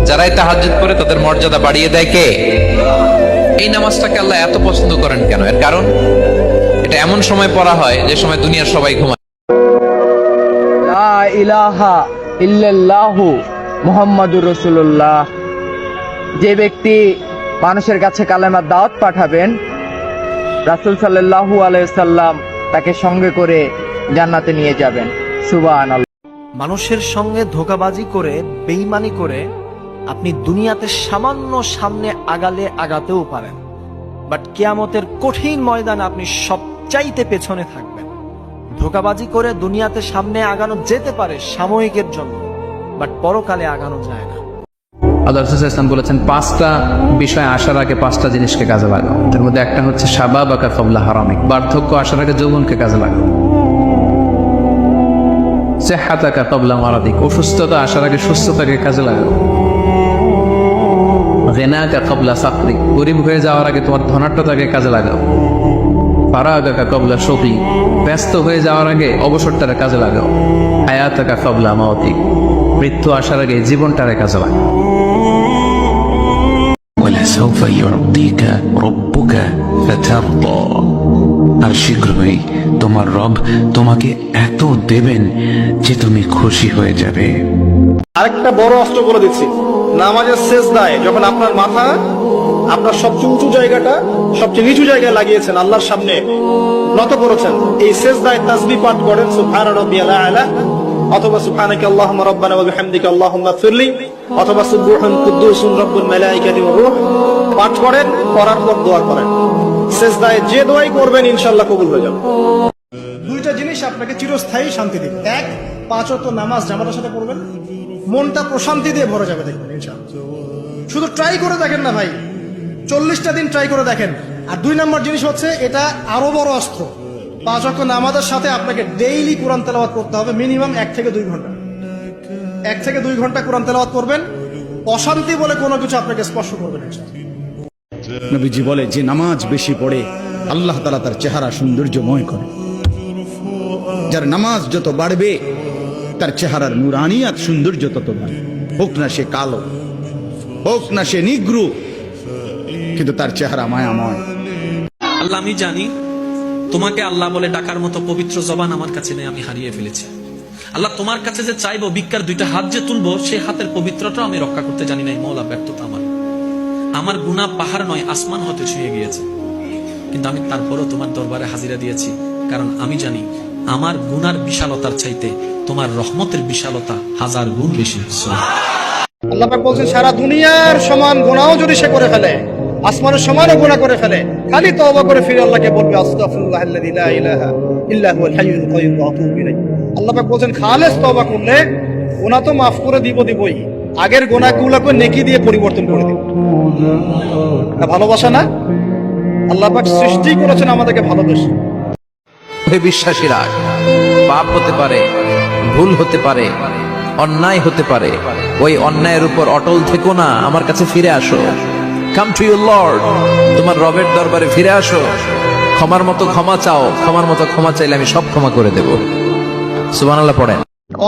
যারাই তাহাজ্জুদ পড়ে তাদের মর্যাদা বাড়িয়ে দেয় কে? এই নামাজটাকে আল্লাহ এত পছন্দ করেন কেন? এর কারণ, এটা এমন সময় পড়া হয় যে সময় দুনিয়ার সবাই ঘুমায়। লা ইলাহা ইল্লাল্লাহু মুহাম্মাদুর রাসূলুল্লাহ। যে ব্যক্তি মানুষের কাছে কালেমার দাওয়াত পাঠাবেন, রাসূল সাল্লাল্লাহু আলাইহি সাল্লাম তাকে সঙ্গে করে জান্নাতে নিয়ে যাবেন। সুবহানাল্লাহ। মানুষের সঙ্গে ধোঁকাবাজি করে, বেঈমানি করে আপনি দুনিয়াতে সামান্য সামনে আগাতেও পারেন, বাট কিয়ামতের কঠিন ময়দানে আপনি সবচাইতে পেছনে থাকবেন। ধোঁকাবাজি করে দুনিয়াতে সামনে আগানো যেতে পারে সাময়িকের জন্য, বাট পরকালে আগানো যায় না। আল্লাহ রাসূল সাল্লাল্লাহু আলাইহি ওয়াসাল্লাম বলেছেন, 5টা বিষয় আসার আগে 5টা জিনিসকে কাজে লাগাও। তার মধ্যে একটা হচ্ছে শাবাবাকা ক্বাবলা হারামিক, বার্ধক্য আসার আগে যৌবনকে কাজে লাগাও। সিহহাতাকা ক্বাবলা মারাদিক, অসুস্থতা আসার আগে সুস্থতাকে কাজে লাগাও। গিনাকা ক্বাবলা ফাকরিক, গরিব হয়ে যাওয়ার আগে তোমার ধনাঢ্যতাকে কাজে লাগাও। ফারাগাকা ক্বাবলা শুগলি, ব্যস্ত হয়ে যাওয়ার আগে অবসরটারে কাজে লাগাও। হায়াতাকা ক্বাবলা মাউতিক, মৃত্যু আসার আগে জীবনটারে কাজে লাগাও। ولسوف يعطيك ربك فترضى, আর শীঘ্রই তোমার রব তোমাকে এত দেবেন যে তুমি খুশি হয়ে যাবে। আরেকটা বড় অস্ত্র বলে দিচ্ছি, নামাজের সেজদায় যখন আপনার মাথা আপনার সবচেয়ে উঁচু জায়গাটা সবচেয়ে নিচু জায়গায় লাগিয়েছেন, আল্লাহর সামনে নত করেছেন, এই সেজদায় তাসবিহ পাঠ করেন সুবহান রাব্বিয়াল আ'লা, অথবা সুবহানাকা আল্লাহুম্মা রাব্বানা ওয়া বিহামদিকা আল্লাহুম্মা ইগফিরলি, অথবা সুবহান কুদ্দুসুন রাব্বুল মালাইকাতি ওয়ার রূহ পাঠ করেন। করার পর দোয়া করেন। সেজদায় যে দোয়াই করবেন ইনশাআল্লাহ কবুল হয়ে যাবে। দুইটা জিনিস আপনাকে চিরস্থায়ী শান্তি দিবে। এক, 5 ওয়াক্ত নামাজ জামাতের সাথে পড়বেন, মনটা প্রশান্তি দিয়ে ভরে যাবে, দেখবেন ইনশাআল্লাহ। শুধু ট্রাই করে দেখেন না ভাই, 40টা দিন ট্রাই করে দেখেন। আর 2 নম্বর জিনিস হচ্ছে, এটা আরো বড় অস্ত্র, 5 ওয়াক্ত নামাজের সাথে আপনাকে ডেইলি কোরআন তেলাওয়াত করতে হবে, মিনিমাম 1 থেকে 2 ঘন্টা। 1 থেকে 2 ঘন্টা কোরআন তেলাওয়াত করবেন, অশান্তি বলে কোনো কিছু আপনাকে স্পর্শ করবে না। নবীজি বলে, যে নামাজ বেশি পড়ে আল্লাহ তাআলা তার চেহারা সৌন্দর্যময় করে। যার নামাজ যত বাড়বে তার চেহারার নুরানিয়াত সৌন্দর্য তত বাড়বে। হোক না সে কালো, হোক না সে নিগ্রু, কিন্তু তার চেহারা মায়াময়। আল্লাহ, আমি জানি তোমাকে আল্লাহ বলে ডাকার মতো পবিত্র জবান আমার কাছে নেই, আমি হারিয়ে ফেলেছি। আল্লাহ, তোমার কাছে যে চাইবো, ভিক্ষার 2টা হাত যে তুলবো, সেই হাতের পবিত্রতা আমি রক্ষা করতে জানি নাই। মওলা, ব্যর্থতা আমার গুনাহ পাহাড় নয়, আসমান হতে ছুঁয়ে গিয়েছে, কিন্তু আমি তারপরও তোমার দরবারে হাজিরা দিয়েছি, কারণ আমি জানি আমার গুনার বিশালতার চাইতে তোমার রহমতের বিশালতা 1000 গুণ বেশি। আল্লাহ পাক বলছেন, সারা দুনিয়ার সমান গুনাহও যদি সে করে ফেলে, আসমানের সমানও গুনাহ করে ফেলে, খালি তওবা করে ফিরে আল্লাহকে বলবে, আস্তাগফিরুল্লাহাল্লাযী লা ইলাহা ইল্লা হুয়াল হাইয়ুল কাইয়্যুম ওয়া আতুবু ইলাইহি। আল্লাহ পাক বলছেন, খালেস তওবা করলে গুনাহ তো মাফ করে দিবই, আগের গুনাহগুলোকে নেকি দিয়ে পরিবর্তন করে দিব। ভালোবাসা না? আল্লাহ পাক সৃষ্টি করেছেন আমাদেরকে ভালোবেসে। হে বিশ্বাসীরা, পাপ হতে পারে, ভুল হতে পারে, অন্যায় হতে পারে, ওই অন্যায়ের উপর অটল থেকো না, আমার কাছে ফিরে আসো। কাম টু ইউর লর্ড, তোমার রবের দরবারে ফিরে আসো। ক্ষমার মতো ক্ষমা চাও, ক্ষমার মতো ক্ষমা চাইলে আমি সব ক্ষমা করে দেব। সুবহানাল্লাহ পড়েন।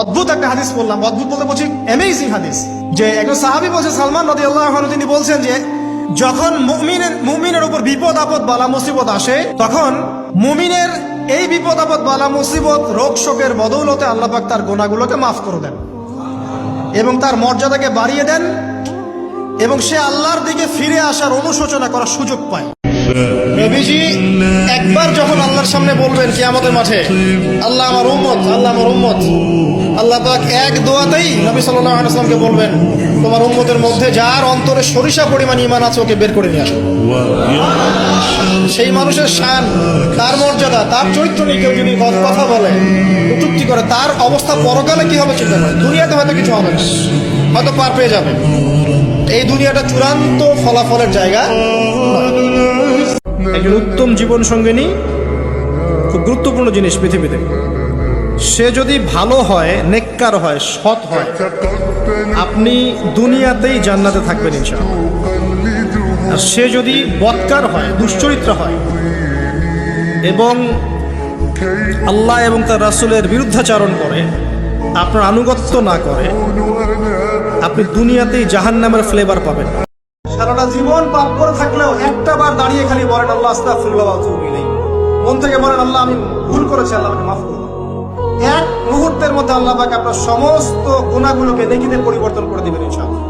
অদ্ভুত একটা হাদিস বললাম, অদ্ভুত বলতে বলছি অ্যামেজিং হাদিস, যে একজন সাহাবী বলছেন, সালমান রাদিয়াল্লাহু আনহু, তিনি বলছেন যে যখন মুমিনের উপর বিপদ আপদ বালা মুসিবত আসে, তখন মুমিনের এই বিপদ আপদ বালা মুসিবত রোগ শোকের বদৌলতে আল্লাহ পাক তার গুনাহগুলোকে মাফ করে দেন এবং তার মর্যাদাকে বাড়িয়ে দেন, এবং সে আল্লাহর দিকে ফিরে আসার অনুশোচনা করার সুযোগ পায়। নবীজি একবার যখন আল্লাহর সামনে বলবেন কিয়ামতের মাঠে, আল্লাহ আমার উম্মত, আল্লাহ আমার উম্মত, আল্লাহ পাক এক দোয়াতেই নবী সাল্লাল্লাহু আলাইহি ওয়াসাল্লামকে বলবেন, তোমার উম্মতের মধ্যে যার অন্তরে সরিষা পরিমাণ ঈমান আছে ওকে বের করে নিয়ে আসো। সেই মানুষের শান, তার মর্যাদা, তার চরিত্র নিয়ে কেউ যদি কথা বলে, কটূক্তি করে, তার অবস্থা পরকালে কি হবে চিন্তা করে। দুনিয়াতে হয়তো কিছু হবে না, হয়তো পার পেয়ে যাবে, এই দুনিয়াটা চূড়ান্ত ফলাফলের জায়গা। একজন উত্তম জীবন সঙ্গিনী খুব গুরুত্বপূর্ণ জিনিস পৃথিবীতে। সে যদি ভালো হয়, নেককার হয়, সৎ হয়, আপনি দুনিয়াতেই জান্নাতে থাকবেন ইনশাআল্লাহ। আর সে যদি বদকার হয়, দুশ্চরিত্র হয় এবং আল্লাহ এবং তার রাসূলের বিরুদ্ধাচরণ করে, আপনার আনুগত্য না করে, আপনি দুনিয়াতেই জাহান্নামের ফ্লেভার পাবেন। সারাটা জীবন পাপ করে থাকলেও একটা বার দাঁড়িয়ে খালি বলেন আল্লাহ আস্তাগফিরুল্লাহ ওয়া আতুবু ইলাইহি, মন থেকে বলেন আল্লাহ আমি ভুল করেছি, আল্লাহ আমাকে মাফ করে দাও। এক মুহূর্তের মধ্যে আল্লাহ পাক আপনার সমস্ত গুনাহগুলোকে নেকিতে পরিবর্তন করে দিবেন ইনশাআল্লাহ।